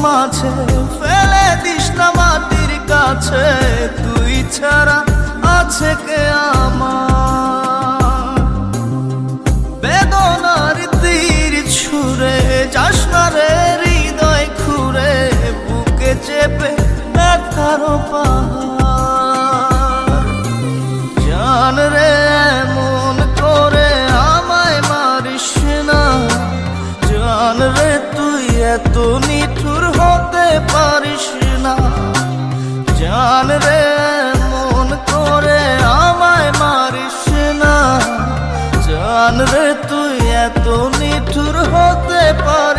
মাঝে ফেলে দিস না মাটির কাছে, তুই ছাড়া আছে কে আমার? বেদনার তীর ছুঁড়ে যাস না রে হৃদয় খুঁড়ে, বুকে চেপে ব্যথার পাহাড়। জান রে এমন করে আমায় মারিস না, জান রে তুই এত নিঠুর হতে পারিস না। জান রে এমন করে আমায় মারিস না, জান রে তুই এত নিঠুর হতে পারিস